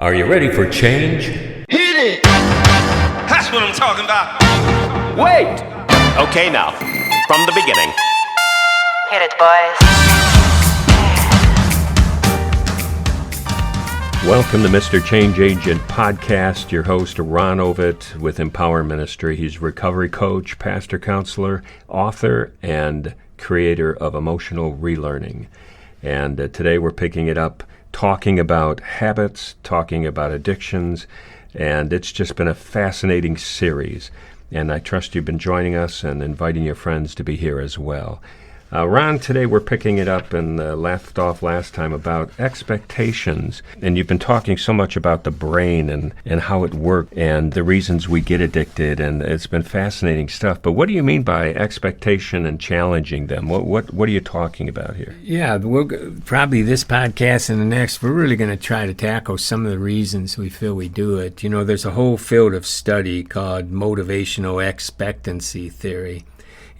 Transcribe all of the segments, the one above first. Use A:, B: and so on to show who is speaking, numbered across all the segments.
A: Are you ready for change?
B: Hit it! That's what I'm talking about.
C: Wait! Okay, now, from the beginning.
D: Hit it, boys.
A: Welcome to Mr. Change Agent Podcast. Your host, Ron Ovitt with Empower Ministry. He's a recovery coach, pastor counselor, author, and creator of Emotional Relearning. And today we're picking it up, talking about habits, talking about addictions, and it's just been a fascinating series. And I trust you've been joining us and inviting your friends to be here as well. Ron, today we're picking it up and left off last time about expectations. And you've been talking so much about the brain and how it works and the reasons we get addicted. And it's been fascinating stuff. But what do you mean by expectation and challenging them? What are you talking about here?
E: Yeah, probably this podcast and the next, we're really going to try to tackle some of the reasons we feel we do it. You know, there's a whole field of study called motivational expectancy theory.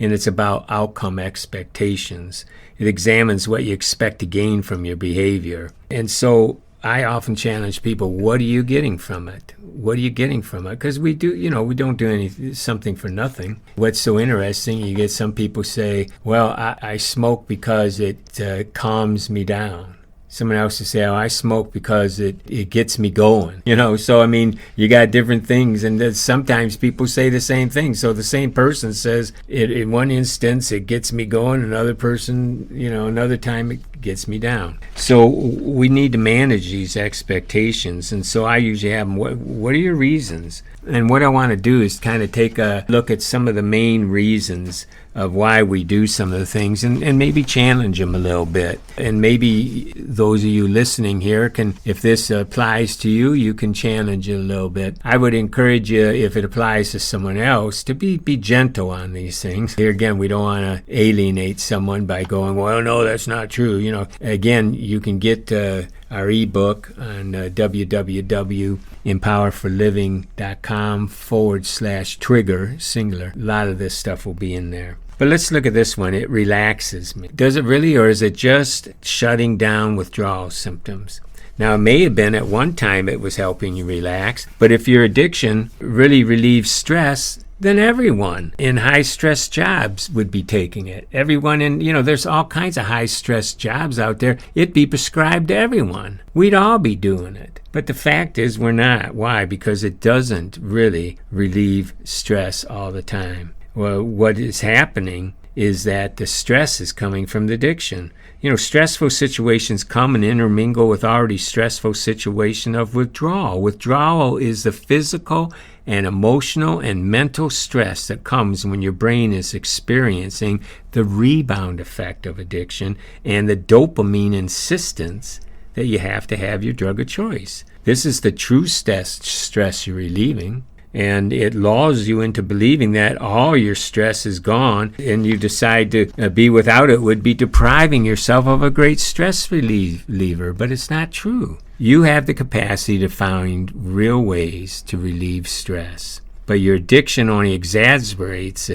E: And it's about outcome expectations. It examines what you expect to gain from your behavior. And so I often challenge people, what are you getting from it? What are you getting from it? Because we don't do something for nothing. What's so interesting, you get some people say, well, I smoke because it calms me down. Someone else will say, oh, I smoke because it gets me going. So, you got different things, and sometimes people say the same thing. So the same person says, in one instance, it gets me going. Another person, another time it gets me down. So we need to manage these expectations. And so I usually have them, what are your reasons? And what I want to do is kind of take a look at some of the main reasons of why we do some of the things and maybe challenge them a little bit. And maybe those of you listening here can, if this applies to you, you can challenge it a little bit. I would encourage you, if it applies to someone else, to be gentle on these things. Here again, we don't want to alienate someone by going, well, no, that's not true. Again, you can get our ebook on www.empowerforliving.com/trigger, singular. A lot of this stuff will be in there. But let's look at this one. It relaxes me. Does it really, or is it just shutting down withdrawal symptoms? Now, it may have been at one time it was helping you relax, but if your addiction really relieves stress, then everyone in high-stress jobs would be taking it. Everyone there's all kinds of high-stress jobs out there. It'd be prescribed to everyone. We'd all be doing it. But the fact is we're not. Why? Because it doesn't really relieve stress all the time. Well, what is happening is that the stress is coming from the addiction. Stressful situations come and intermingle with already stressful situation of withdrawal. Withdrawal is the physical and emotional and mental stress that comes when your brain is experiencing the rebound effect of addiction and the dopamine insistence that you have to have your drug of choice. This is the true stress you're relieving. And it lulls you into believing that all your stress is gone and you decide to be without it would be depriving yourself of a great stress reliever. But it's not true. You have the capacity to find real ways to relieve stress. But your addiction only exacerbates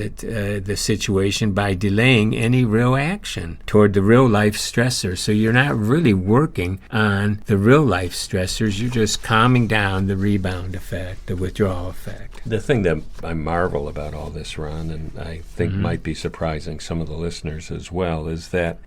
E: the situation by delaying any real action toward the real life stressor. So you're not really working on the real life stressors. You're just calming down the rebound effect, the withdrawal effect.
A: The thing that I marvel about all this, Ron, and I think might be surprising some of the listeners as well, is that,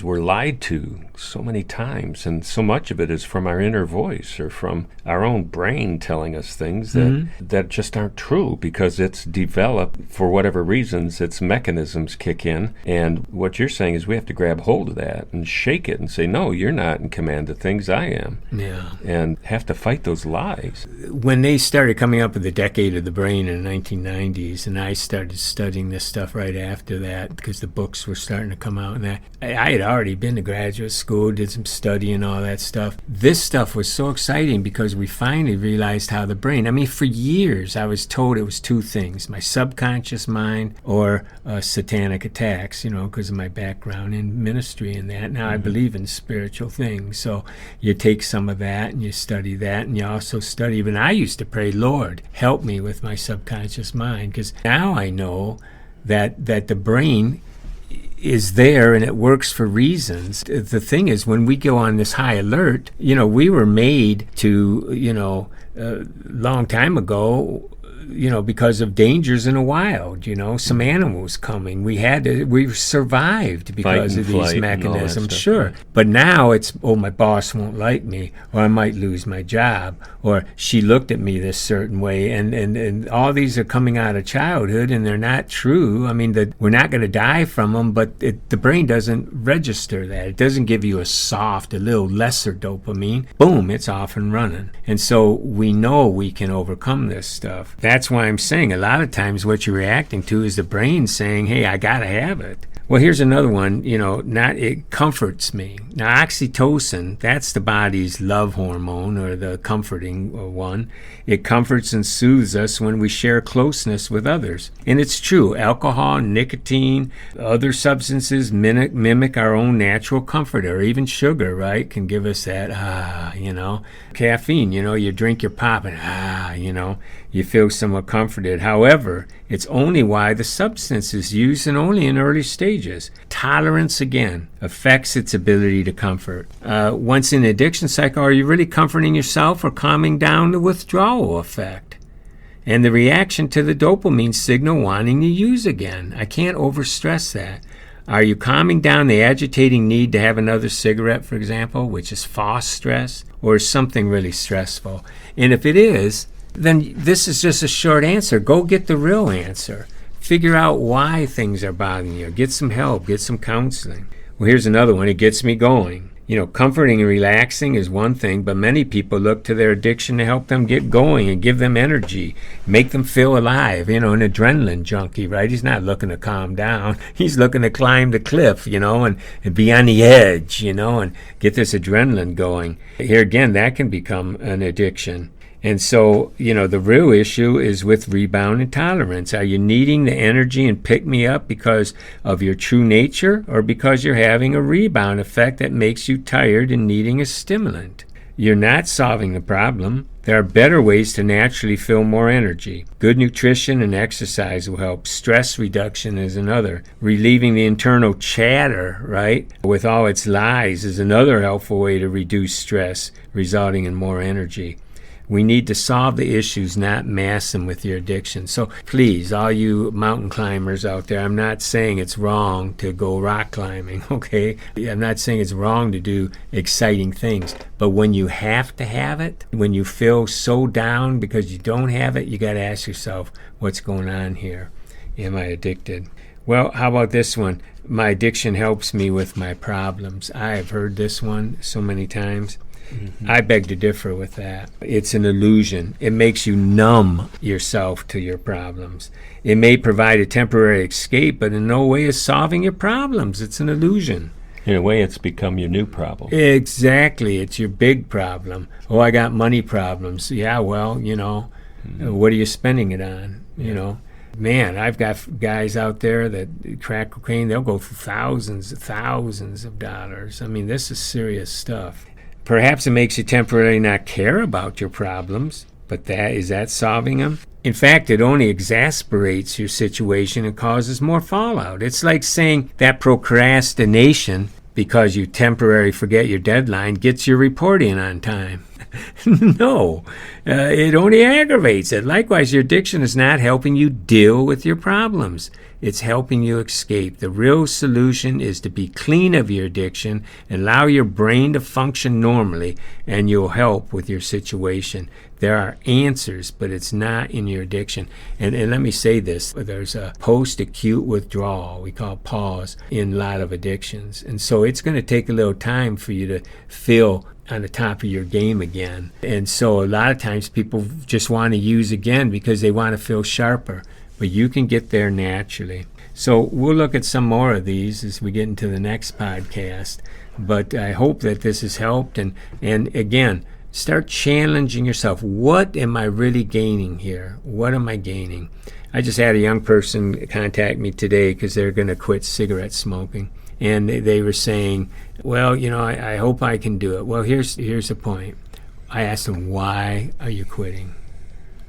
A: we're lied to so many times, and so much of it is from our inner voice or from our own brain telling us things that just aren't true because it's developed for whatever reasons, its mechanisms kick in. And what you're saying is we have to grab hold of that and shake it and say, no, you're not in command of things, I am.
E: Yeah.
A: And have to fight those lies.
E: When they started coming up with the decade of the brain in the 1990s, and I started studying this stuff right after that because the books were starting to come out, and that I had already been to graduate school, did some study and all that stuff. This stuff was so exciting because we finally realized how the brain, for years I was told it was two things, my subconscious mind or satanic attacks, because of my background in ministry and that. Now I believe in spiritual things. So you take some of that and you study that, and you also study, even I used to pray, Lord, help me with my subconscious mind, because now I know that the brain is there and it works for reasons. The thing is, when we go on this high alert, we were made to, a long time ago, because of dangers in the wild, some animals coming. We survived because of these mechanisms, sure. But now it's, my boss won't like me, or I might lose my job, or she looked at me this certain way, and all these are coming out of childhood, and they're not true. I mean, we're not going to die from them, but the brain doesn't register that. It doesn't give you a little lesser dopamine. Boom, it's off and running. And so we know we can overcome this stuff. That's why I'm saying a lot of times what you're reacting to is the brain saying, hey, I got to have it. Well, here's another one, it comforts me. Now, oxytocin, that's the body's love hormone, or the comforting one. It comforts and soothes us when we share closeness with others. And it's true, alcohol, nicotine, other substances mimic our own natural comfort, or even sugar, right, can give us that, Caffeine, you drink your pop and, you feel somewhat comforted. However, it's only why the substance is used, and only in early stages. Tolerance, again, affects its ability to comfort. Once in the addiction cycle, are you really comforting yourself or calming down the withdrawal effect? And the reaction to the dopamine signal wanting to use again. I can't overstress that. Are you calming down the agitating need to have another cigarette, for example, which is false stress, or is something really stressful? And if it is, then this is just a short answer. Go get the real answer. Figure out why things are bothering you. Get some help. Get some counseling. Well, here's another one. It gets me going. Comforting and relaxing is one thing, but many people look to their addiction to help them get going and give them energy, make them feel alive. An adrenaline junkie, right? He's not looking to calm down. He's looking to climb the cliff, and be on the edge, and get this adrenaline going. Here again, that can become an addiction. And so, the real issue is with rebound intolerance. Are you needing the energy and pick me up because of your true nature, or because you're having a rebound effect that makes you tired and needing a stimulant? You're not solving the problem. There are better ways to naturally feel more energy. Good nutrition and exercise will help. Stress reduction is another. Relieving the internal chatter, right, with all its lies is another helpful way to reduce stress, resulting in more energy. We need to solve the issues, not mask them with your addiction. So please, all you mountain climbers out there, I'm not saying it's wrong to go rock climbing, okay? I'm not saying it's wrong to do exciting things. But when you have to have it, when you feel so down because you don't have it, you got to ask yourself, what's going on here? Am I addicted? Well, how about this one? My addiction helps me with my problems. I have heard this one so many times. I beg to differ with that. It's an illusion. It makes you numb yourself to your problems. It may provide a temporary escape, but in no way is solving your problems. It's an illusion.
A: In a way, it's become your new problem.
E: Exactly. It's your big problem. Oh, I got money problems. Yeah, well, what are you spending it on? Man, I've got guys out there that crack cocaine. They'll go for thousands of dollars. I mean, this is serious stuff. Perhaps it makes you temporarily not care about your problems, but is that solving them? In fact, it only exasperates your situation and causes more fallout. It's like saying that procrastination, because you temporarily forget your deadline, gets your report in on time. No, it only aggravates it. Likewise, your addiction is not helping you deal with your problems. It's helping you escape. The real solution is to be clean of your addiction and allow your brain to function normally, and you'll help with your situation. There are answers, but it's not in your addiction. And let me say this. There's a post-acute withdrawal, we call pause, in a lot of addictions. And so it's going to take a little time for you to feel on the top of your game again. And so a lot of times people just want to use again because they want to feel sharper. But you can get there naturally. So we'll look at some more of these as we get into the next podcast. But I hope that this has helped. And again, start challenging yourself. What am I really gaining here? What am I gaining? I just had a young person contact me today because they're going to quit cigarette smoking. And they were saying, well, I hope I can do it. Well, here's the point. I asked them, why are you quitting?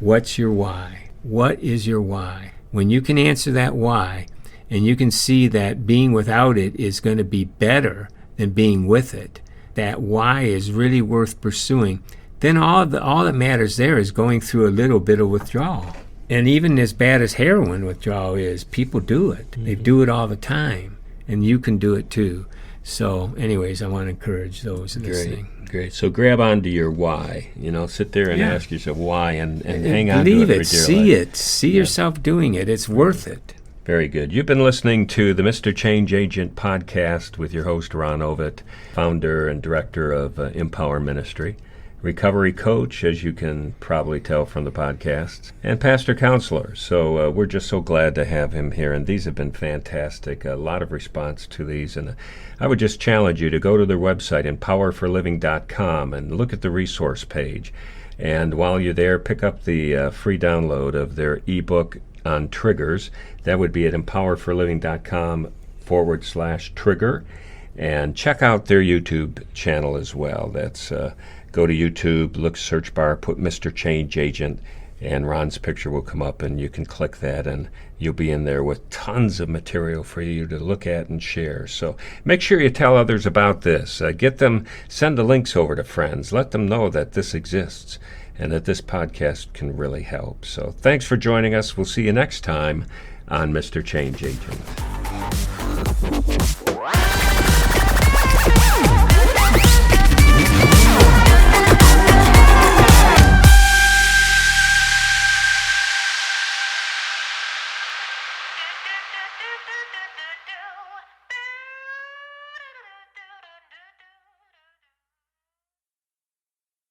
E: What's your why? What is your why? When you can answer that why, and you can see that being without it is going to be better than being with it, that why is really worth pursuing, then all that matters there is going through a little bit of withdrawal. And even as bad as heroin withdrawal is, people do it. They do it all the time, and you can do it too. So anyways, I want to encourage those listening.
A: Great. So grab onto your why. Sit there and ask yourself why, and hang on to
E: Believe
A: it.
E: it, see it, see yourself doing it. It's worth it.
A: Very good. You've been listening to the Mr. Change Agent podcast with your host, Ron Ovitt, founder and director of Empower Ministry, recovery coach, as you can probably tell from the podcasts, and pastor counselor. So we're just so glad to have him here, and these have been fantastic. A lot of response to these, and I would just challenge you to go to their website, empowerforliving.com, and look at the resource page. And while you're there, pick up the free download of their ebook on triggers. That would be at empowerforliving.com/trigger. And check out their YouTube channel as well. That's go to YouTube, look search bar, put Mr. Change Agent, and Ron's picture will come up, and you can click that, and you'll be in there with tons of material for you to look at and share. So make sure you tell others about this. Get them, send the links over to friends. Let them know that this exists and that this podcast can really help. So thanks for joining us. We'll see you next time on Mr. Change Agent.